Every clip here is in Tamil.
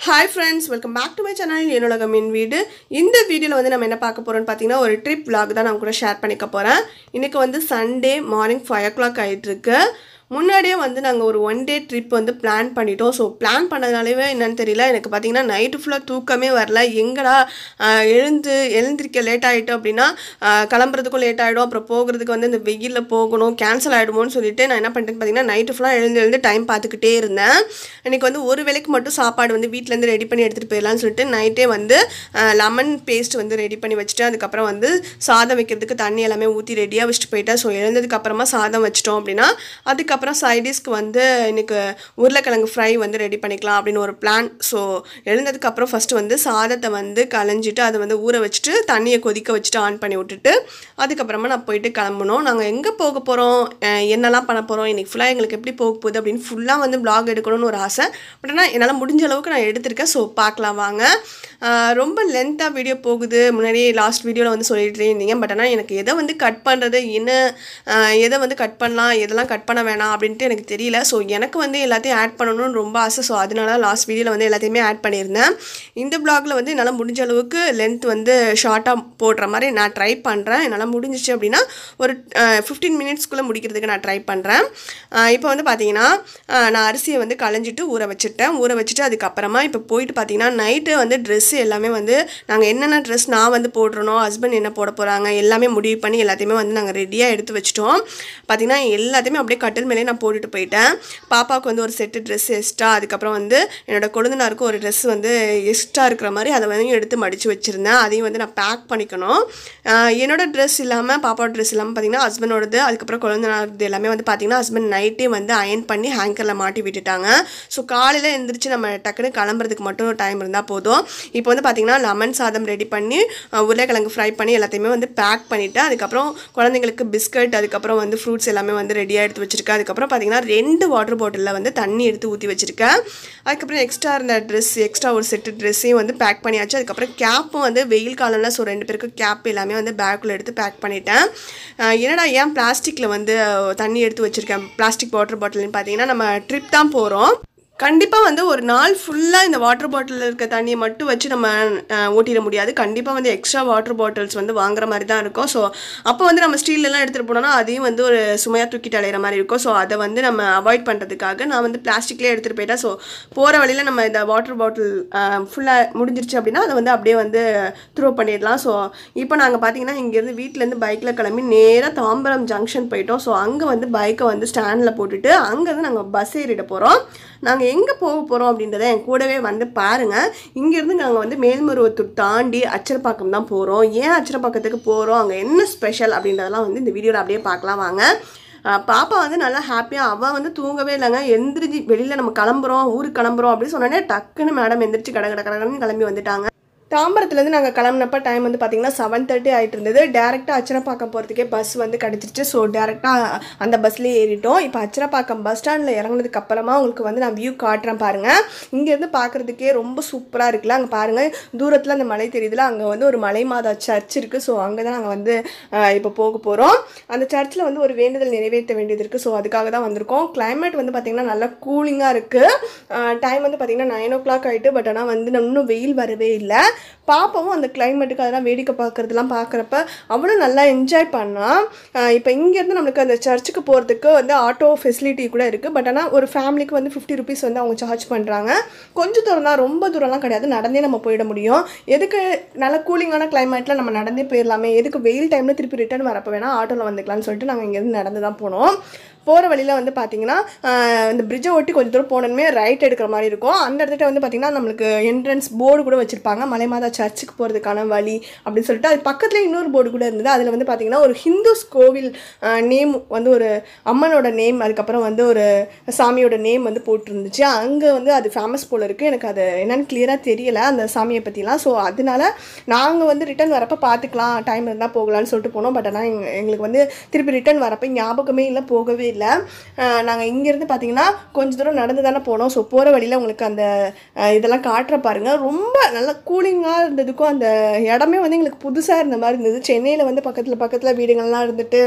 Hi friends, welcome back to my channel enulagamenveedu. இந்த வீடியோல வந்து நம்ம என்ன பார்க்க போறோம்னு பாத்தீங்கன்னா ஒரு ட்ரிப் vlog தான் நான் கூட ஷேர் பண்ணிக்க போறேன். இன்னைக்கு வந்து சண்டே மார்னிங் 5 o'clock ஆயிட்டு இருக்கு. முன்னாடியே வந்து நாங்க ஒரு 1 day ட்ரிப் வந்து பிளான் பண்ணிட்டோம். சோ பிளான் பண்ணதனாலவே என்னன்னு தெரியல. எனக்கு பாத்தீங்கன்னா நைட் ஃபுல்லா தூக்கமே வரல. எங்கடா எழுந்திருக்க லேட் ஆயிட்டு அப்படினா கிளம்பறதுக்கு லேட் ஆயிடும். அப்புறம் போகிறதுக்கு வந்து இந்த வெயில்ல போகணும். கேன்சல் ஆயிடுமோன்னு சொல்லிட்டு நான் என்ன பண்ணிட்டேன் பாத்தீங்கன்னா நைட் ஃபுல்லா எழுந்து டைம் பார்த்துக்கிட்டே இருந்தேன். எனக்கு வந்து ஒரு வேளைக்கு மட்டும் சாப்பாடு வந்து வீட்ல இருந்து ரெடி பண்ணி எடுத்துட்டு போயிடலாம்னு சொல்லிட்டு நைட்டே வந்து லெமன் பேஸ்ட் வந்து ரெடி பண்ணி வச்சிட்டேன். அதுக்கு அப்புறம் வந்து சாதம் வைக்கிறதுக்கு தண்ணி எல்லாமே ஊத்தி ரெடியா வச்சிட்டு போயிட்டேன். சோ எழுந்ததுக்கு அப்புறமா சாதம் வச்சிட்டோம் அப்படினா அதுக்கு அப்புறம் சைடிஸ்க்கு வந்து எனக்கு உருளைக்கிழங்கு ஃப்ரை வந்து ரெடி பண்ணிக்கலாம் அப்படின்னு ஒரு பிளான். ஸோ எழுந்ததுக்கு அப்புறம் ஃபர்ஸ்ட் வந்து சாதத்தை வந்து களைஞ்சிட்டு அதை வந்து ஊற வச்சுட்டு தண்ணியை கொதிக்க வச்சுட்டு ஆன் பண்ணி விட்டுட்டு அதுக்கப்புறமா நான் போயிட்டு கிளம்பணும். நாங்கள் எங்கே போக போகிறோம், என்னெல்லாம் பண்ண போகிறோம், இன்னைக்கு ஃபுல்லாக எங்களுக்கு எப்படி போக போகுது அப்படின்னு ஃபுல்லாக வந்து vlog எடுக்கணும்னு ஒரு ஆசை. பட் ஆனால் என்னால் முடிஞ்ச அளவுக்கு நான் எடுத்திருக்கேன். ஸோ பார்க்கலாம் வாங்க. ரொம்ப லென்த்தாக வீடியோ போகுது. முன்னாடி லாஸ்ட் வீடியோவில் வந்து சொல்லிட்டு இருந்தீங்க. பட் ஆனால் எனக்கு எதை வந்து கட் பண்ணுறது, எதை வந்து கட் பண்ணலாம், எதெல்லாம் கட் பண்ண வேணாம் அப்படின்ட்டு எனக்கு தெரியல. ஸோ எனக்கு வந்து எல்லாத்தையும் ஆட் பண்ணணும்னு ரொம்ப ஆசை. ஸோ அதனால லாஸ்ட் வீடியோவில் வந்து எல்லாத்தையுமே ஆட் பண்ணியிருந்தேன். இந்த vlogல வந்து என்னால் முடிஞ்ச அளவுக்கு லென்த் வந்து ஷார்ட்டாக போடுற மாதிரி நான் ட்ரை பண்ணுறேன். என்னால் முடிஞ்சிச்சு அப்படின்னா ஒரு 15 minutesக்குள்ளே முடிக்கிறதுக்கு நான் ட்ரை பண்ணுறேன். இப்போ வந்து பார்த்தீங்கன்னா நான் அரிசியை வந்து களைஞ்சிட்டு ஊற வச்சுட்டு அதுக்கப்புறமா இப்போ போயிட்டு பார்த்தீங்கன்னா நைட்டு வந்து ட்ரெஸ்ஸு எல்லாமே வந்து நாங்கள் என்னென்ன ட்ரெஸ் நான் வந்து போடுறோனோ ஹஸ்பண்ட் என்ன போட போகிறாங்க எல்லாமே முடிவு பண்ணி எல்லாத்தையுமே வந்து நாங்கள் ரெடியாக எடுத்து வச்சிட்டோம். பார்த்தீங்கன்னா எல்லாத்தையுமே அப்படியே கட்டில் மேலே நான் போட்டுட்டு போயிட்டேன். பாப்பாவுக்கு வந்து ஒரு செட்டு ட்ரெஸ் எக்ஸ்ட்ரா, அதுக்கப்புறம் வந்து என்னோட கொழுந்தனாருக்கு ஒரு ட்ரெஸ் வந்து எக்ஸ்ட்ரா இருக்கிற மாதிரி அதை வந்து எடுத்து மடித்து வச்சுருந்தேன். அதையும் வந்து நான் பேக் பண்ணிக்கணும். என்னோட ட்ரெஸ் இல்லாமல் பாப்பாவோட ட்ரெஸ் இல்லாமல் பார்த்தீங்கன்னா ஹஸ்பண்டோடது அதுக்கப்புறம் கொழுந்தனாரது எல்லாமே வந்து பார்த்தீங்கன்னா ஹஸ்பண்ட் நைட்டே வந்து அயன் பண்ணி ஹேங்கரில் மாட்டி விட்டுட்டாங்க. ஸோ காலையில் எழுந்திரிச்சு நம்ம டக்குன்னு கிளம்புறதுக்கு மட்டும் டைம் இருந்தால் போதும். இப்போ வந்து பார்த்தீங்கன்னா லெமன் சாதம் ரெடி பண்ணி உருளைக்கிழங்கு ஃப்ரை பண்ணி எல்லாத்தையுமே வந்து பேக் பண்ணிவிட்டேன். அதுக்கப்புறம் குழந்தைங்களுக்கு பிஸ்கட் அதுக்கப்புறம் வந்து ஃப்ரூட்ஸ் எல்லாமே வந்து ரெடியாக எடுத்து வச்சுருக்கேன். அதுக்கப்புறம் பார்த்தீங்கன்னா 2 வாட்டர் பாட்டிலில் வந்து தண்ணி எடுத்து ஊற்றி வச்சுருக்கேன். அதுக்கப்புறம் எக்ஸ்ட்ரா இருந்த எக்ஸ்ட்ரா ஒரு செட்டு ட்ரெஸ்ஸையும் வந்து பேக் பண்ணியாச்சு. அதுக்கப்புறம் கேப்பும் வந்து வெயில் காலம்ல ஸோ 2 பேருக்கு கேப் எல்லாமே வந்து பேக்குள்ளே எடுத்து பேக் பண்ணிட்டேன். என்னடா ஏன் பிளாஸ்டிக்கில் வந்து தண்ணி எடுத்து வச்சுருக்கேன், பிளாஸ்டிக் வாட்டர் பாட்டில்னு பார்த்தீங்கன்னா நம்ம ட்ரிப் தான் போகிறோம். கண்டிப்பாக வந்து ஒரு நாள் ஃபுல்லாக இந்த வாட்டர் பாட்டிலில் இருக்க தண்ணியை மட்டும் வச்சு நம்ம ஓட்டிட முடியாது. கண்டிப்பாக வந்து எக்ஸ்ட்ரா வாட்டர் பாட்டில்ஸ் வந்து வாங்குற மாதிரி தான் இருக்கும். ஸோ அப்போ வந்து நம்ம ஸ்டீல்லாம் எடுத்துகிட்டு போனோம்னா அதையும் வந்து ஒரு சுமையாக தூக்கிட்டு அலையிற மாதிரி இருக்கும். ஸோ அதை வந்து நம்ம அவாய்ட் பண்ணுறதுக்காக நான் வந்து பிளாஸ்டிக்லேயே எடுத்துகிட்டு போயிட்டேன். ஸோ போகிற வழியில் நம்ம இந்த வாட்டர் பாட்டில் ஃபுல்லாக முடிஞ்சிருச்சு அப்படின்னா அதை வந்து அப்படியே வந்து த்ரோ பண்ணிடலாம். ஸோ இப்போ நாங்கள் பார்த்தீங்கன்னா இங்கேருந்து வீட்டிலேருந்து பைக்கில் கிளம்பி நேராக தாம்பரம் ஜங்ஷன் போயிட்டோம். ஸோ அங்கே வந்து பைக்கை வந்து ஸ்டாண்டில் போட்டுட்டு அங்கேருந்து நாங்கள் பஸ் ஏறிட போகிறோம். நாங்கள் எங்கே போக போகிறோம் அப்படின்றத என் கூடவே வந்து பாருங்கள். இங்கேருந்து நாங்கள் வந்து மேல்மருவத்தூர் தாண்டி அச்சரப்பாக்கம் தான் போகிறோம். ஏன் அச்சரப்பாக்கத்துக்கு போகிறோம், அங்கே என்ன ஸ்பெஷல் அப்படின்றதெல்லாம் வந்து இந்த வீடியோவில் அப்படியே பார்க்கலாம் வாங்க. பாப்பா வந்து நல்லா ஹாப்பியாக அவள் வந்து தூங்கவே இல்லைங்க. எந்திரிச்சு வெளியில் நம்ம கிளம்புறோம், ஊருக்கு கிளம்புறோம் அப்படின்னு சொன்னோடனே டக்குன்னு மேடம் எந்திரிச்சு கடகடன்னு கிளம்பி வந்துட்டாங்க. தாம்பரத்துலேருந்து நாங்கள் கிளம்புனப்போ டைம் வந்து பார்த்திங்கன்னா 7:30 ஆகிட்டு இருந்தது. டேரெக்டாக அச்சரப்பாக்கம் போகிறதுக்கே பஸ் வந்து கிடச்சிருச்சு. ஸோ டேரெக்டாக அந்த பஸ்லேயே ஏறிட்டோம். இப்போ அச்சரப்பாக்கம் பஸ் ஸ்டாண்டில் இறங்கினதுக்கு அப்புறமா உங்களுக்கு வந்து நான் வியூ காட்டுறேன் பாருங்கள். இங்கேருந்து பார்க்குறதுக்கே ரொம்ப சூப்பராக இருக்குல்ல. அங்கே பாருங்கள் தூரத்தில் அந்த மலை தெரியுதுல, அங்கே வந்து ஒரு மலை மாதா சர்ச் இருக்குது. ஸோ அங்கே தான் நாங்கள் வந்து இப்போ போக போகிறோம். அந்த சர்ச்சில் வந்து ஒரு வேண்டுதல் நிறைவேற்ற வேண்டியது இருக்குது. ஸோ அதுக்காக தான் வந்திருக்கோம். கிளைமேட் வந்து பார்த்திங்கன்னா நல்லா கூலிங்காக இருக்குது. டைம் வந்து பார்த்திங்கன்னா 9 o'clock ஆகிட்டு. பட் ஆனால் வந்து இன்னும் வெயில் வரவே இல்லை. பாப்பாவும் அந்த கிளைமேட்டுக்கு அதெல்லாம் வேடிக்கை பார்க்குறதுலாம் பார்க்குறப்ப அவ்வளோ நல்லா என்ஜாய் பண்ணால். இப்போ இங்கேருந்து நம்மளுக்கு அந்த சர்ச்சுக்கு போகிறதுக்கு வந்து ஆட்டோ ஃபெசிலிட்டி கூட இருக்குது. பட் ஆனால் ஒரு ஃபேமிலிக்கு வந்து 50 rupees வந்து அவங்க சார்ஜ் பண்ணுறாங்க. கொஞ்சம் தூரம் தான், ரொம்ப தூரம்லாம் கிடையாது, நடந்தே நம்ம போயிட முடியும். எதுக்கு நல்ல கூலிங்கான கிளைமேட்டில் நம்ம நடந்தே போயிடலாமே, எதுக்கு வெயில் டைமில் திருப்பி ரிட்டர்ன் வரப்போ வேணால் ஆட்டோவில் வந்துக்கலாம்னு சொல்லிட்டு நாங்கள் இங்கேருந்து நடந்து தான் போனோம். போகிற வழியில் வந்து பார்த்திங்கன்னா இந்த பிரிட்ஜை ஒட்டி கொஞ்சம் தூரம் போனோமே ரைட் எடுக்கிற மாதிரி இருக்கும். அந்த இடத்துல வந்து பார்த்திங்கன்னா நம்மளுக்கு என்ட்ரன்ஸ் போர்டு கூட வச்சுருப்பாங்க, மலை மாதா சர்ச்சுக்கு போகிறதுக்கான வழி அப்படின்னு சொல்லிட்டு. அது பக்கத்தில் இன்னொரு போர்டு கூட இருந்தது. அதில் வந்து பார்த்திங்கன்னா ஒரு ஹிந்துஸ் கோவில் நேம் வந்து ஒரு அம்மனோட நேம் அதுக்கப்புறம் வந்து ஒரு சாமியோட நேம் வந்து போட்டிருந்துச்சு. அங்கே வந்து அது ஃபேமஸ் போல் இருக்குது. எனக்கு அது என்னென்னு கிளியராக தெரியலை அந்த சாமியை பற்றிலாம். ஸோ அதனால நாங்கள் வந்து ரிட்டன் வரப்போ பார்த்துக்கலாம், டைம் இருந்தால் போகலான்னு சொல்லிட்டு போனோம். பட் ஆனால் எங்களுக்கு வந்து திருப்பி ரிட்டன் வரப்போ ஞாபகமே இல்லை, போகவே இல்லை. நாங்கள் இங்கேருந்து பார்த்தீங்கன்னா கொஞ்சம் தூரம் நடந்து தானே போனோம். ஸோ போகிற வழியில் உங்களுக்கு அந்த இதெல்லாம் காட்டுற பாருங்கள். ரொம்ப நல்லா கூலிங்காக இருந்ததுக்கும் அந்த இடமே வந்து எங்களுக்கு புதுசாக இருந்த மாதிரி இருந்தது. சென்னையில் வந்து பக்கத்தில் வீடுகள்லாம் இருந்துட்டு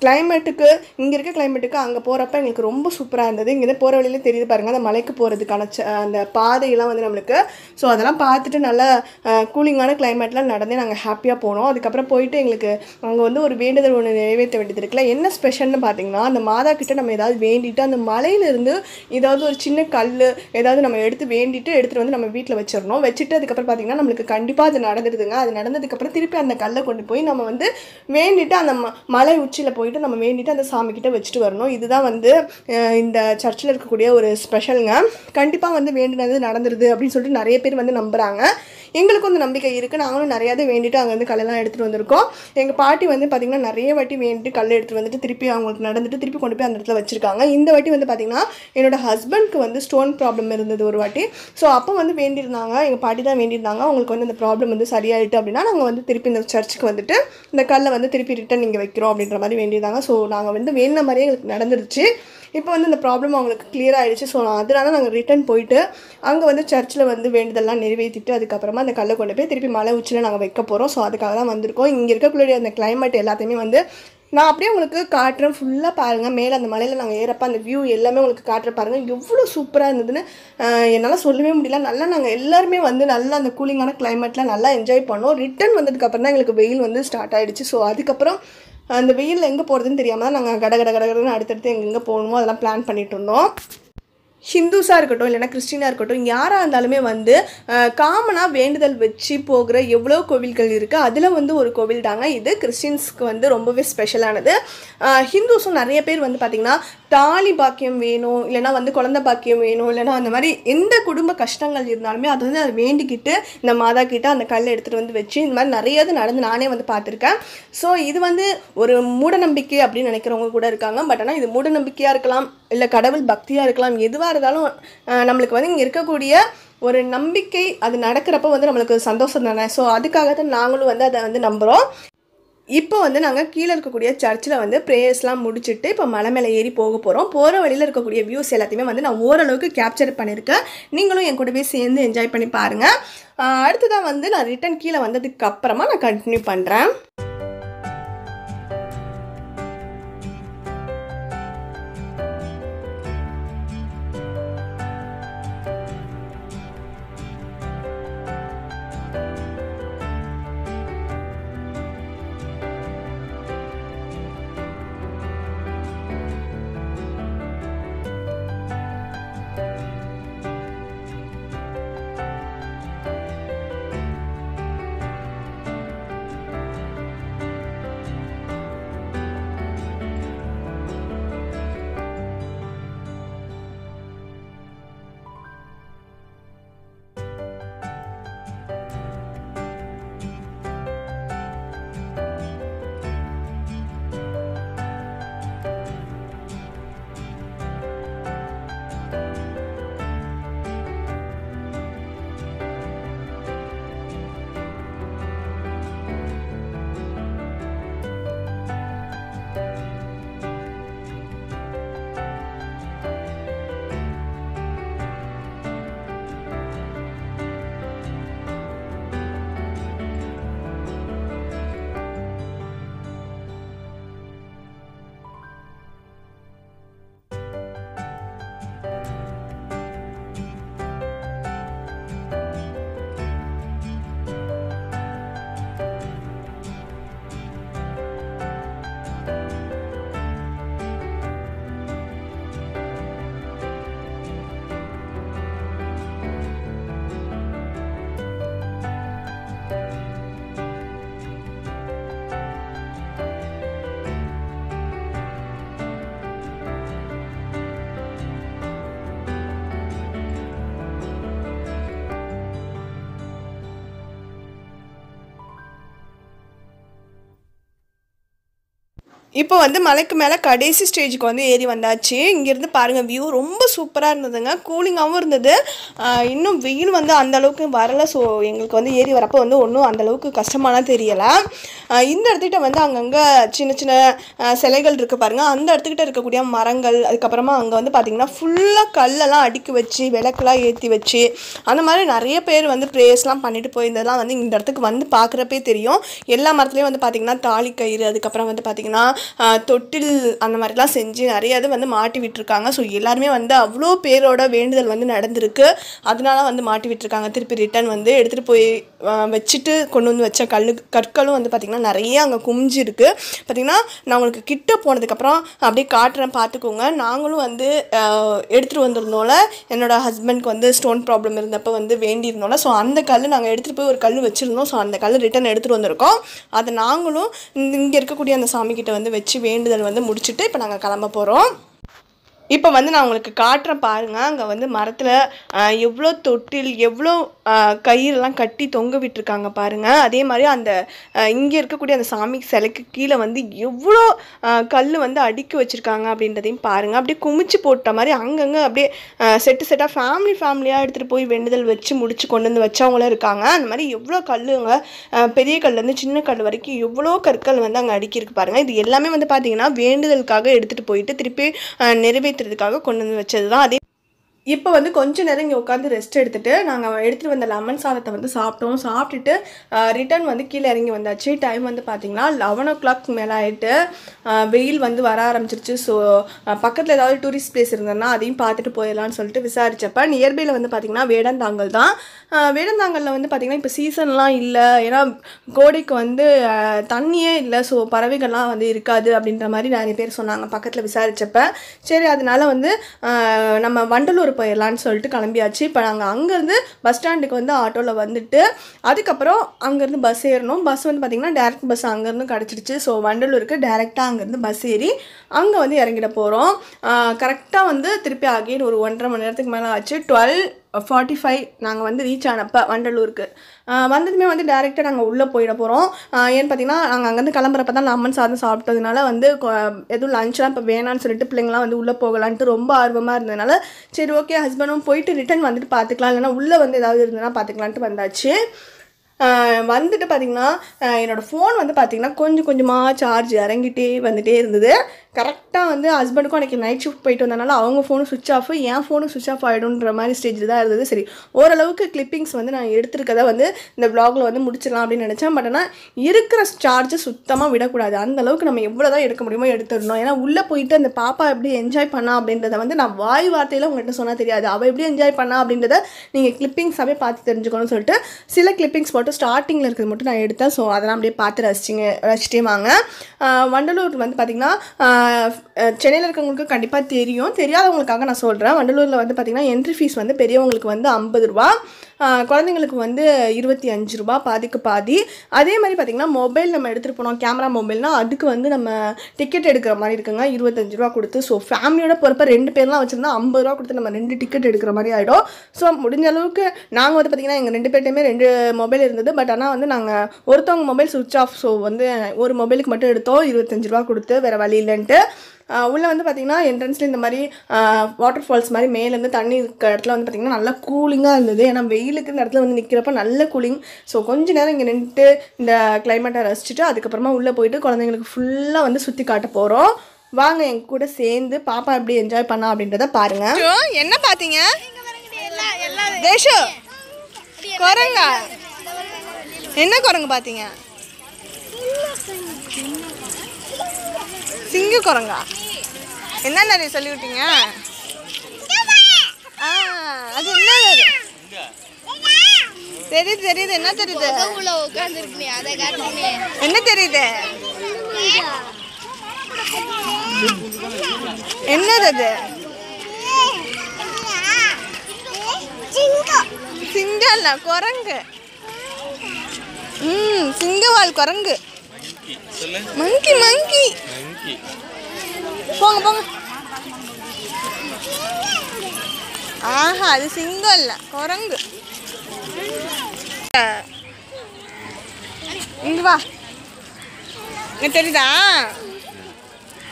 கிளைமேட்டுக்கு இங்கே இருக்க கிளைமேட்டுக்கு அங்கே போகிறப்ப எங்களுக்கு ரொம்ப சூப்பராக இருந்தது. இங்கேருந்து போகிற வழியில் தெரியுது பாருங்கள், அந்த மலைக்கு போகிறதுக்கான அந்த பாதையெல்லாம் வந்து நம்மளுக்கு. ஸோ அதெல்லாம் பார்த்துட்டு நல்லா கூலிங்கான கிளைமேட்லாம் நடந்தே நாங்கள் ஹாப்பியாக போனோம். அதுக்கப்புறம் போயிட்டு எங்களுக்கு அங்கே வந்து ஒரு வேண்டுதல் ஒன்று நிறைவேற்ற வேண்டியது இருக்குல்ல. என்ன ஸ்பெஷல்னு பார்த்தீங்கன்னா, அந்த மாதா கிட்ட நம்ம ஏதாவது வேண்டிட்டு அந்த மலையிலேருந்து ஏதாவது ஒரு சின்ன கல் ஏதாவது நம்ம எடுத்துகிட்டு வந்து நம்ம வீட்டில் வச்சிடணும். வச்சுட்டு அதுக்கப்புறம் பார்த்தீங்கன்னா நம்மளுக்கு கண்டிப்பாக அது நடந்துடுதுங்க. அது நடந்ததுக்கப்புறம் திருப்பி அந்த கல்லை கொண்டு போய் நம்ம வந்து வேண்டிட்டு அந்த மலை உச்சியில் போயிட்டு நம்ம வேண்டிட்டு அந்த சாமிக்கிட்ட வச்சுட்டு வரணும். இதுதான் வந்து இந்த சர்ச்சில் இருக்கக்கூடிய ஒரு ஸ்பெஷலுங்க. கண்டிப்பாக வந்து வேண்டினது நடந்துருது அப்படின்னு சொல்லிட்டு நிறைய பேர் வந்து நம்புகிறாங்க. எங்களுக்கும் அந்த நம்பிக்கை இருக்குது. நாங்களும் நிறையாவது வேண்டிட்டு அங்கே வந்து கல்லெல்லாம் எடுத்துகிட்டு வந்திருக்கோம். எங்கள் பாட்டி வந்து பார்த்திங்கன்னா நிறைய வாட்டி வேண்டிட்டு கல் எடுத்துகிட்டு வந்துட்டு திருப்பி அவங்களுக்கு நடந்துட்டு திருப்பி கொண்டு போய் அந்த இடத்துல வச்சுருக்காங்க. இந்த வாட்டி வந்து பார்த்திங்கன்னா என்னோட ஹஸ்பண்ட்க்கு வந்து ஸ்டோன் ப்ராப்ளம் இருந்தது ஒரு வாட்டி. ஸோ அப்போ வந்து வேண்டியிருந்தாங்க, எங்கள் பாட்டி தான் வேண்டியிருந்தாங்க. அவங்களுக்கு வந்து அந்த ப்ராப்ளம் வந்து சரியாயிட்டு அப்படின்னா நாங்கள் வந்து திருப்பி இந்த சர்ச்சுக்கு வந்துட்டு இந்த கல்லை வந்து திருப்பி ரிட்டன் இங்கே வைக்கிறோம் அப்படின்ற மாதிரி வேண்டியிருந்தாங்க. ஸோ நாங்கள் வந்து வேண்டின மாதிரியே எங்களுக்கு நடந்துருச்சு. இப்போ வந்து இந்த ப்ராப்ளம் அவங்களுக்கு கிளியர் ஆகிடுச்சு. ஸோ அதனால நாங்கள் ரிட்டன் போயிட்டு அங்கே வந்து சர்ச்சில் வந்து வேண்டுதெல்லாம் நிறைவேற்றிட்டு அதுக்கப்புறமா அந்த கல்லை கொண்டு போய் திருப்பி மலை உச்சியில் நாங்கள் வைக்க போகிறோம். ஸோ அதுக்காக தான் வந்திருக்கோம். இங்கே இருக்கக்கூடிய அந்த கிளைமேட் எல்லாத்தையுமே வந்து நான் அப்படியே உங்களுக்கு காட்டுறேன். ஃபுல்லாக பாருங்கள். மேலே அந்த மலையில் நாங்கள் ஏறப்போ அந்த வியூ எல்லாமே உங்களுக்கு காட்டுற பாருங்கள். எவ்வளோ சூப்பராக இருந்ததுன்னு என்னால் சொல்லவே முடியல. நல்லா நாங்கள் எல்லாருமே வந்து நல்லா அந்த கூலிங்கான கிளைமேட்டில் நல்லா என்ஜாய் பண்ணோம். ரிட்டன் வந்ததுக்கப்புறம் தான் எங்களுக்கு வெயில் வந்து ஸ்டார்ட் ஆகிடுச்சு. ஸோ அதுக்கப்புறம் அந்த வெயிலில் எங்கே போகிறதுன்னு தெரியாமல் தான் நாங்கள் கடகடன்னு அடுத்தடுத்து எங்கெங்கே போகணுமோ அதெல்லாம் பிளான் பண்ணிகிட்டு இருந்தோம். ஹிந்துஸாக இருக்கட்டும் இல்லைனா கிறிஸ்டினாக இருக்கட்டும், யாராக இருந்தாலுமே வந்து காமனாக வேண்டுதல் வச்சு போகிற எவ்வளோ கோவில்கள் இருக்குது. அதில் வந்து ஒரு கோவில் தாங்க இது. கிறிஸ்டின்ஸ்க்கு வந்து ரொம்பவே ஸ்பெஷலானது. ஹிந்துஸும் நிறைய பேர் வந்து பார்த்திங்கன்னா தாலி பாக்கியம் வேணும், இல்லைனா வந்து குழந்தை பாக்கியம் வேணும், இல்லைனா அந்த மாதிரி எந்த குடும்ப கஷ்டங்கள் இருந்தாலுமே அது வந்து அதை வேண்டிக்கிட்டு இந்த மாதா கிட்ட அந்த கல்லை எடுத்துகிட்டு வந்து வச்சு இந்த மாதிரி நிறைய நடந்து நானே வந்து பார்த்துருக்கேன். ஸோ இது வந்து ஒரு மூடநம்பிக்கை அப்படின்னு நினைக்கிறவங்க கூட இருக்காங்க. பட் ஆனால் இது மூடநம்பிக்கையாக இருக்கலாம், இல்லை கடவுள் பக்தியாக இருக்கலாம். எதுவாக இருந்தாலும் நம்மளுக்கு வந்து இங்கே இருக்கக்கூடிய ஒரு நம்பிக்கை அது நடக்கிறப்ப வந்து நம்மளுக்கு சந்தோஷம் தானே. ஸோ அதுக்காக தான் நாங்களும் வந்து அதை வந்து நம்புகிறோம். இப்போ வந்து நாங்கள் கீழே இருக்கக்கூடிய சர்ச்சில் வந்து ப்ரேயர்ஸ்லாம் முடிச்சுட்டு இப்போ மலை மேலே ஏறி போக போகிறோம். போகிற வழியில் இருக்கக்கூடிய வியூஸ் எல்லாத்தையுமே வந்து நான் ஓரளவுக்கு கேப்சர் பண்ணியிருக்கேன். நீங்களும் என் கூடவே சேர்ந்து என்ஜாய் பண்ணி பாருங்கள். அடுத்ததான் வந்து நான் ரிட்டன் கீழே வந்ததுக்கு அப்புறமா நான் கண்டினியூ பண்ணுறேன். இப்போ வந்து மலைக்கு மேலே கடைசி ஸ்டேஜுக்கு வந்து ஏறி வந்தாச்சு. இங்கேருந்து பாருங்கள், வியூ ரொம்ப சூப்பராக இருந்ததுங்க. கூலிங்காகவும் இருந்தது. இன்னும் வெயில் வந்து அந்தளவுக்கு வரலை. ஸோ எங்களுக்கு வந்து ஏறி வரப்போ வந்து ஒன்றும் அந்தளவுக்கு கஷ்டமாலாம் தெரியலை. இந்த இடத்துக்கிட்ட வந்து அங்கங்கே சின்ன சின்ன சிலைகள் இருக்குது பாருங்கள். அந்த இடத்துக்கிட்ட இருக்கக்கூடிய மரங்கள், அதுக்கப்புறமா அங்கே வந்து பார்த்திங்கன்னா ஃபுல்லாக கல்லெல்லாம் அடுக்கி வச்சு விளக்கெல்லாம் ஏற்றி வச்சு அந்த மாதிரி நிறைய பேர் வந்து ப்ரேயர்ஸ்லாம் பண்ணிட்டு போயிருந்ததெல்லாம் வந்து இந்த இடத்துக்கு வந்து பார்க்குறப்பே தெரியும். எல்லா மரத்துலேயும் வந்து பார்த்திங்கன்னா தாலி கயிறு, அதுக்கப்புறம் வந்து பார்த்திங்கன்னா தொட்டில் அந்த மாதிரிலாம் செஞ்சு நிறைய இது வந்து மாட்டி விட்டுருக்காங்க. ஸோ எல்லாருமே வந்து அவ்வளோ பேரோட வேண்டுதல் வந்து நடந்திருக்கு. அதனால வந்து மாட்டி விட்டுருக்காங்க. திருப்பி ரிட்டன் வந்து எடுத்துகிட்டு போய் வச்சுட்டு கொண்டு வந்து வச்ச கற்களும் வந்து பார்த்திங்கன்னா நிறைய அங்கே குமிஞ்சு இருக்குது. பார்த்திங்கன்னா நான் உங்களுக்கு கிட்ட போனதுக்கப்புறம் அப்படியே காட்டுறேன், பார்த்துக்கோங்க. நாங்களும் வந்து எடுத்துகிட்டு வந்திருந்தோம்ல, என்னோடய ஹஸ்பண்ட்க்கு வந்து ஸ்டோன் ப்ராப்ளம் இருந்தப்போ வந்து வேண்டியிருந்தோம்ல. ஸோ அந்த கல் நாங்கள் எடுத்துகிட்டு போய் ஒரு கல் வச்சுருந்தோம். ஸோ அந்த கல் ரிட்டன் எடுத்துகிட்டு வந்திருக்கோம். அதை நாங்களும் இங்கே இருக்கக்கூடிய அந்த சாமிக்கிட்ட வந்து வச்சு வேண்டுதல் வந்து முடிச்சுட்டு இப்போ நாங்கள் கிளம்ப போகிறோம். இப்போ வந்து நான் உங்களுக்கு காட்டுறேன் பாருங்கள். அங்கே வந்து மரத்தில் எவ்வளோ தொட்டில், எவ்வளோ கயிறுலாம் கட்டி தொங்க விட்டுருக்காங்க பாருங்கள். அதே மாதிரி அந்த இங்கே இருக்கக்கூடிய அந்த சாமி சிலைக்கு கீழே வந்து எவ்வளோ கல் வந்து அடுக்கி வச்சுருக்காங்க அப்படின்றதையும் பாருங்கள். அப்படியே குமிச்சு போட்ட மாதிரி அங்கங்கே அப்படியே செட்டு செட்டாக ஃபேமிலியாக எடுத்துகிட்டு போய் வேண்டுதல் வச்சு முடிச்சு கொண்டு வந்து வச்சவங்களும் இருக்காங்க. அந்த மாதிரி எவ்வளோ கல்லுங்க, பெரிய கல்லேருந்து சின்ன கல் வரைக்கும் எவ்வளோ கற்கள் வந்து அங்கே அடுக்கியிருக்கு பாருங்கள். இது எல்லாமே வந்து பார்த்திங்கன்னா வேண்டுதலுக்காக எடுத்துகிட்டு போயிட்டு திருப்பி நிறைவேற்றுறதுக்காக கொண்டு வந்து வச்சது தான். அதே இப்போ வந்து கொஞ்சம் நேரம் இங்கே உட்காந்து ரெஸ்ட் எடுத்துகிட்டு நாங்கள் எடுத்துகிட்டு வந்த லெமன் சாதத்தை வந்து சாப்பிட்டுட்டு ரிட்டன் வந்து கீழே இறங்கி வந்தாச்சு. டைம் வந்து பார்த்திங்கன்னா 11 o'clock மேலே ஆகிட்டு வெயில் வந்து வர ஆரம்பிச்சிருச்சு. ஸோ பக்கத்தில் ஏதாவது டூரிஸ்ட் பிளேஸ் இருந்ததுன்னா அதையும் பார்த்துட்டு போயிடலான்னு சொல்லிட்டு விசாரித்தப்ப நியர்பையில் வந்து பார்த்திங்கன்னா வேடந்தாங்கல் தான். வேடந்தாங்கலில் வந்து பார்த்திங்கன்னா இப்போ சீசன்லாம் இல்லை, ஏன்னா கோடைக்கு வந்து தண்ணியே இல்லை. ஸோ பறவைகள்லாம் வந்து இருக்காது அப்படின்ற மாதிரி நிறைய பேர் சொன்னாங்க பக்கத்தில் விசாரித்தப்ப. சரி, அதனால வந்து நம்ம வண்டலூர் போயிடலான்னு சொல்லிட்டு கிளம்பியாச்சு. இப்போ நாங்கள் அங்கேருந்து பஸ் ஸ்டாண்டுக்கு வந்து ஆட்டோவில் வந்துட்டு அதுக்கப்புறம் அங்கேருந்து பஸ் ஏறணும். பஸ் வந்து பார்த்திங்கன்னா டேரெக்ட் பஸ் அங்கேருந்து கிடச்சிடுச்சு. ஸோ வண்டலூருக்கு டேரெக்டாக அங்கேருந்து பஸ் ஏறி அங்கே வந்து இறங்கிட போகிறோம். கரெக்டாக வந்து திருப்பி அகைன் ஒரு 1.5 மணி நேரத்துக்கு மேலே ஆச்சு. 12:45 நாங்கள் வந்து ரீச் ஆனப்போ வண்டலூருக்கு வந்ததுமே வந்து டேரெக்டாக நாங்கள் உள்ளே போயிட போகிறோம். ஏன்னு பார்த்திங்கன்னா நாங்கள் அங்கேருந்து கிளம்புறப்ப தான் லெமன் சாதம் சாப்பிட்டதுனால வந்து எதுவும் லஞ்செலாம் இப்போ வேணான்னு சொல்லிட்டு பிள்ளைங்களாம் வந்து உள்ளே போகலான்ட்டு ரொம்ப ஆர்வமாக இருந்ததுனால சரி ஓகே ஹஸ்பண்டும் போயிட்டு ரிட்டன் வந்துட்டு பார்த்துக்கலாம், இல்லைனா உள்ளே வந்து ஏதாவது இருந்ததுன்னா பார்த்துக்கலான்ட்டு வந்தாச்சு. வந்துட்டு பார்த்திங்கன்னா என்னோடய ஃபோன் வந்து பார்த்திங்கன்னா கொஞ்சம் கொஞ்சமாக சார்ஜ் இறங்கிட்டே வந்துகிட்டே இருந்தது. கரெக்டாக வந்து ஹஸ்பண்டுக்கும் அன்றைக்கி நைட் ஷிஃப்ட் போயிட்டு வந்தனால அவங்க ஃபோனும் சுவிட்ச் ஆஃப், என் ஃபோனும் சுவிட்ச் ஆஃப் ஆகிடும்ன்ற மாதிரி ஸ்டேஜில் தான் இருந்தது. சரி, ஓரளவுக்கு கிளிப்பிங்ஸ் வந்து நான் எடுத்துருக்கதை வந்து இந்த வ்ளாகில் வந்து முடிச்சிடலாம் அப்படின்னு நினச்சேன். பட் ஆனால் இருக்கிற சார்ஜை சுத்தமாக விடக்கூடாது. அந்தளவுக்கு நம்ம எவ்வளோ தான் எடுக்க முடியுமோ எடுத்துடணும். ஏன்னா உள்ளே போயிட்டு அந்த பாப்பா எப்படி என்ஜாய் பண்ணா அப்படின்றத வந்து நான் வாய் வார்த்தையில் உங்கள்கிட்ட சொன்னால் தெரியாது. அவள் எப்படி என்ஜாய் பண்ணா அப்படின்றத நீங்கள் கிளிப்பிங்ஸாகவே பார்த்து தெரிஞ்சுக்கணும்னு சொல்லிட்டு சில கிளிப்பிங்ஸ் மட்டும் ஸ்டார்டிங்கில் இருக்கிறது மட்டும் நான் எடுத்தேன். ஸோ அதெல்லாம் அப்படியே பார்த்து ரசிச்சிட்டே வாங்க. வண்டலூர் வந்து பார்த்திங்கன்னா சென்னையில் இருக்கவங்களுக்கு கண்டிப்பாக தெரியும், தெரியாதவங்களுக்காக நான் சொல்கிறேன். வண்டலூரில் வந்து பார்த்திங்கன்னா என்ட்ரி ஃபீஸ் வந்து பெரியவங்களுக்கு வந்து 50 ரூபா, குழந்தைங்களுக்கு வந்து 25 ரூபா, பாதிக்கு பாதி. அதே மாதிரி பார்த்திங்கன்னா மொபைல் நம்ம எடுத்துகிட்டு போனோம், கேமரா மொபைல்னால் அதுக்கு வந்து நம்ம டிக்கெட் எடுக்கிற மாதிரி இருக்குங்க, 25 ரூபா கொடுத்து. ஸோ ஃபேமிலியோட போகிறப்ப 2 பேர்லாம் வச்சுருந்தா 50 ரூபா கொடுத்து நம்ம 2 டிக்கெட் எடுக்கிற மாதிரி ஆகிடும். ஸோ முடிஞ்ச அளவுக்கு நாங்கள் வந்து பார்த்திங்கன்னா எங்கள் 2 பேர்ட்டையுமே 2 மொபைல் இருந்தது. பட் ஆனால் வந்து நாங்கள் ஒருத்தவங்க மொபைல் சுவிட்ச் ஆஃப். ஸோ வந்து ஒரு மொபைலுக்கு மட்டும் எடுத்தோம் 25 ரூபா கொடுத்து, வேறு வழி இல்லைன்ட்டு. உள்ளே வந்து பார்த்திங்கன்னா என்ட்ரன்ஸில் இந்த மாதிரி வாட்டர் ஃபால்ஸ் மாதிரி மேலேருந்து தண்ணி இருக்கிற இடத்துல வந்து பார்த்திங்கன்னா நல்லா கூலிங்காக இருந்தது. ஏன்னா வெயிலுக்கு இந்த இடத்துல வந்து நிற்கிறப்ப நல்ல கூலிங். ஸோ கொஞ்சம் நேரம் இங்கே நின்றுட்டு இந்த கிளைமேட்டை ரசிச்சுட்டு அதுக்கப்புறமா உள்ளே போயிட்டு குழந்தைங்களுக்கு ஃபுல்லாக வந்து சுற்றி காட்ட போகிறோம். வாங்க எங்க கூட சேர்ந்து பாப்பா எப்படி என்ஜாய் பண்ணா அப்படின்றத பாருங்க. என்ன பார்த்தீங்க? குரங்கா? என்ன குரங்கு பார்த்தீங்க? சிங்க குரங்கா? என்ன நிறைய சொல்லி விட்டீங்க? அது என்ன தெரியுது? என்ன தெரியுது? என்ன தெரியுது? என்னது அது? சிங்கம் இல்ல, குரங்கு. சிங்கவால் குரங்கு. மங்கி. போங்க. ஆஹா, அது சிங்கம் இல்ல, குரங்கு. இங்க வா, தெரியுதா?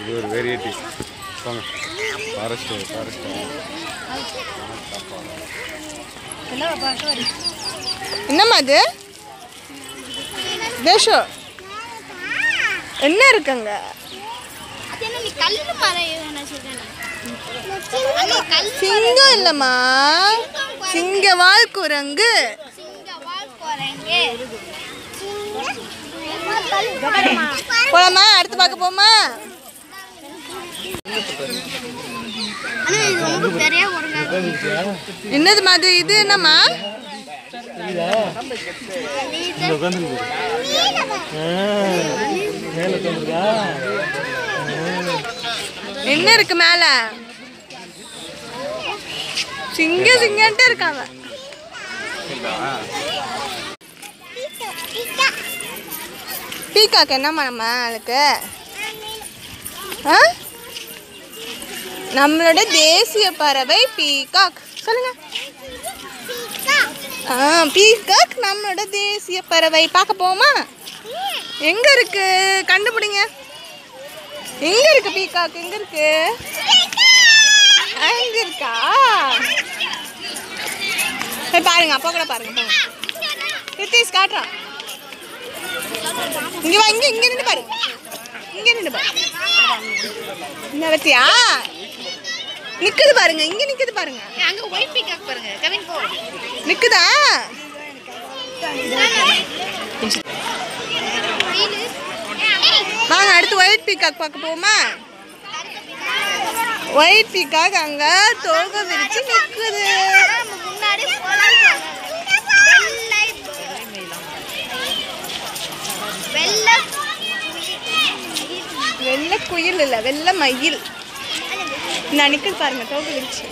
இது ஒரு வெரைட்டி போங்க ஃபாரஸ்ட் என்னம்மா அது தேஷோ என்ன இருக்குங்க சிங்கம் இல்லம்மா சிங்கவால் குரங்கு போலாமா அடுத்து பார்க்க போமா என்னது மாதிரி இது என்னம்மா என்ன இருக்கு மேல சிங்கன்ட்டு இருக்காங்க பீகாக் என்னம்மா நம்ம அதுக்கு நம்மளோட தேசிய பறவை பீகாக் சொல்லுங்க பீகாக் நம்மளோட தேசிய பறவை பார்க்க போமா எங்க இருக்கு கண்டுபிடிங்க எங்க இருக்கு பீகாக் எங்க இருக்கு அங்க இருக்கா பாருங்க அப்பா கூட பாருங்க கிருத்தீஷ் காட்டுறான் இங்க வா இங்க நின்று பாரு இங்க நின்று பாரு என்ன வச்சியா நிக்குது பாருங்க இங்க நிக்குது பாருங்க அங்க ஒயிட் பீகாக் பாருங்க கவின் போ நிக்குதா வாங்க அடுத்து ஒயிட் பீகாக் பார்க்க போமா ஒயிட் பீகாக் அங்க தோகை விரிச்சு நிக்குது வெள்ளை குயில் இல்ல வெள்ளை மயில் நான் நிக்குது பாருங்க தோகை விரிச்சு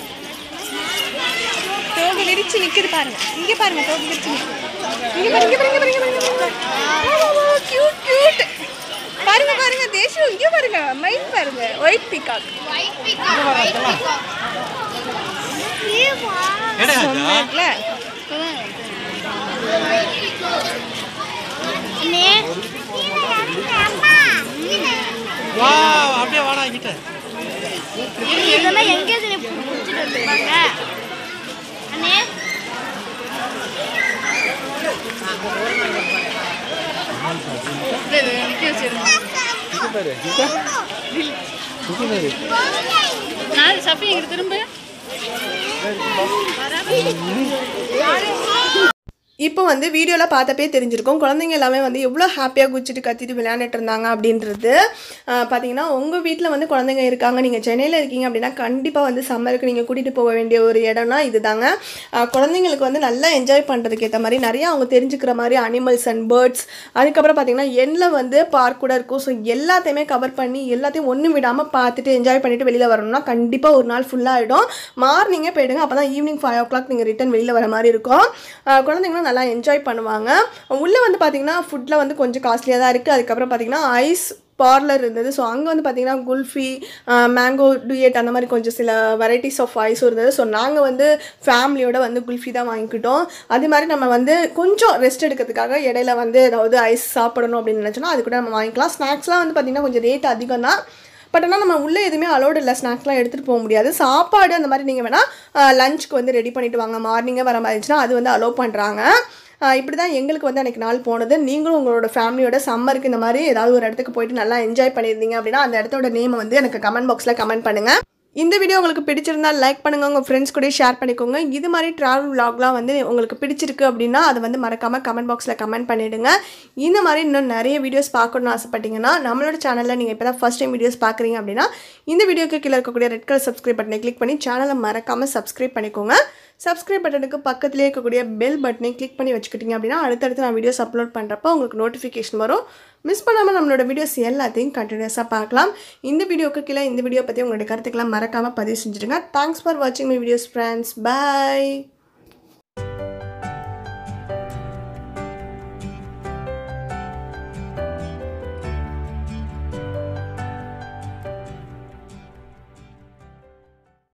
நிக்குது பாருங்க இங்க பாருங்க தோகை விரிச்சு இங்க பாருங்க பாருங்க தேசு இங்க பாருங்க மயில் பாருங்க ஒயிட் பீகாக் சொன்னேன்ல வாவ் அப்படியே வாடா கிட்ட இதெல்லாம் எங்க இருந்து புடிச்சிட்டு வந்தாங்க அண்ணே இது நிக்க வச்சிருங்க இது பாரு இது நான் சஃபி இங்க திரும்ப இப்போ வந்து வீடியோவில் பார்த்தப்பே தெரிஞ்சிருக்கும் குழந்தைங்க எல்லாமே வந்து எவ்வளோ ஹாப்பியாக குச்சிட்டு கத்திட்டு விளையாண்டுட்டு இருந்தாங்க அப்படின்றது. பார்த்தீங்கன்னா உங்கள் வீட்டில் வந்து குழந்தைங்க இருக்காங்க, நீங்கள் சென்னையில் இருக்கீங்க அப்படின்னா கண்டிப்பாக வந்து சம்மருக்கு நீங்கள் கூட்டிகிட்டு போக வேண்டிய ஒரு இடம்னா இது தாங்க. குழந்தைங்களுக்கு வந்து நல்லா என்ஜாய் பண்ணுறதுக்கு ஏற்ற மாதிரி நிறையா அவங்க தெரிஞ்சுக்கிற மாதிரி அனிமல்ஸ் அண்ட் பேர்ட்ஸ், அதுக்கப்புறம் பார்த்தீங்கன்னா எண்ணில் வந்து பார்க் கூட இருக்கும். ஸோ எல்லாத்தையுமே கவர் பண்ணி எல்லாத்தையும் ஒன்றும் விடாமல் பார்த்துட்டு என்ஜாய் பண்ணிவிட்டு வெளியில் வரணும்னா கண்டிப்பாக ஒரு நாள் ஃபுல்லாகிடும். மார்னிங்கே போயிடுங்க, அப்போ தான் ஈவினிங் 5 o'clock நீங்கள் ரிட்டன் வெளியில் வர மாதிரி இருக்கும். குழந்தைங்களும் நல்லா என்ஜாய் பண்ணுவாங்க. உள்ளே வந்து பார்த்திங்கன்னா ஃபுட்டில் வந்து கொஞ்சம் காஸ்ட்லியாக தான் இருக்குது. அதுக்கப்புறம் பார்த்திங்கன்னா ஐஸ் பார்லர் இருந்தது. ஸோ அங்கே வந்து பார்த்திங்கன்னா குல்ஃபி, மேங்கோ டூயட் அந்த மாதிரி கொஞ்சம் சில வெரைட்டிஸ் ஆஃப் ஐஸும் இருந்தது. ஸோ நாங்கள் வந்து ஃபேமிலியோடு வந்து குல்ஃபி தான் வாங்கிக்கிட்டோம். அது மாதிரி நம்ம வந்து கொஞ்சம் ரெஸ்ட் எடுக்கிறதுக்காக இடையில வந்து ஏதாவது ஐஸ் சாப்பிடணும் அப்படின்னு நினச்சோன்னா அது கூட நம்ம வாங்கிக்கலாம். ஸ்நாக்ஸ்லாம் வந்து பார்த்திங்கன்னா கொஞ்சம் ரேட் அதிகம் தான். பட் ஆனால் நம்ம உள்ளே எதுவுமே அலோடு இல்லை, ஸ்நாக்ஸ்லாம் எடுத்துகிட்டு போக முடியாது. சாப்பாடு அந்த மாதிரி நீங்கள் வேணால் லஞ்சுக்கு வந்து ரெடி பண்ணிவிட்டு வாங்க, மார்னிங்கே வர மாதிரி இருந்துச்சுன்னா அது வந்து அலோவ் பண்ணுறாங்க. இப்படி தான் எங்களுக்கு வந்து அன்றைக்கி நாள் போனது. நீங்களும் உங்களோட ஃபேமிலியோட சம்மருக்கு இந்த மாதிரி ஏதாவது ஒரு இடத்துக்கு போயிட்டு நல்லா என்ஜாய் பண்ணியிருந்தீங்க அப்படின்னா அந்த இடத்தோட நேமை வந்து எனக்கு கமெண்ட் பாக்ஸில் கமெண்ட் பண்ணுங்கள். இந்த வீடியோ உங்களுக்கு பிடிச்சிருந்தால் லைக் பண்ணுங்கள், உங்கள் ஃப்ரெண்ட்ஸ் கூட ஷேர் பண்ணிக்கோங்க. இது மாதிரி ட்ராவல் விலாக்லாம் வந்து உங்களுக்கு பிடிச்சிருக்கு அப்படின்னா அதை வந்து மறக்காமல் கமெண்ட் பாக்ஸில் கமெண்ட் பண்ணிவிடுங்க. இந்த மாதிரி இன்னும் நிறைய வீடியோஸ் பார்க்கணுன்னு ஆசைப்பட்டீங்கன்னா நம்மளோட சேனலில் நீங்கள் இப்போ தான் ஃபஸ்ட் டைம் வீடியோஸ் பார்க்குறீங்க அப்படின்னா இந்த வீடியோக்கு கீழே இருக்கக்கூடிய ரெட் கலர் சப்ஸ்கிரைப் பட்டனை கிளிக் பண்ணி சேனலை மறக்காமல் சப்ஸ்கிரைப் பண்ணிக்கோங்க. சப்ஸ்கிரைப் பட்டனுக்கு பக்கத்துலேயே இருக்கக்கூடிய பெல் பட்டனை கிளிக் பண்ணி வச்சுக்கிட்டிங்க அப்படின்னா அடுத்தடுத்து நான் வீடியோஸ் அப்லோட் பண்ணுறப்போ உங்களுக்கு நோட்டிஃபிகேஷன் வரும். மிஸ் பண்ணாமல் நம்மளோட வீடியோஸ் எல்லாத்தையும் கண்டினியூஸாக பார்க்கலாம். இந்த வீடியோக்கு கீழே இந்த வீடியோ பற்றி உங்களுடைய கருத்துக்கெல்லாம் மறக்காமல் பதிவு செஞ்சுடுங்க. தேங்க்ஸ் ஃபார் வாட்சிங் மை வீடியோஸ் ஃப்ரெண்ட்ஸ். பாய்.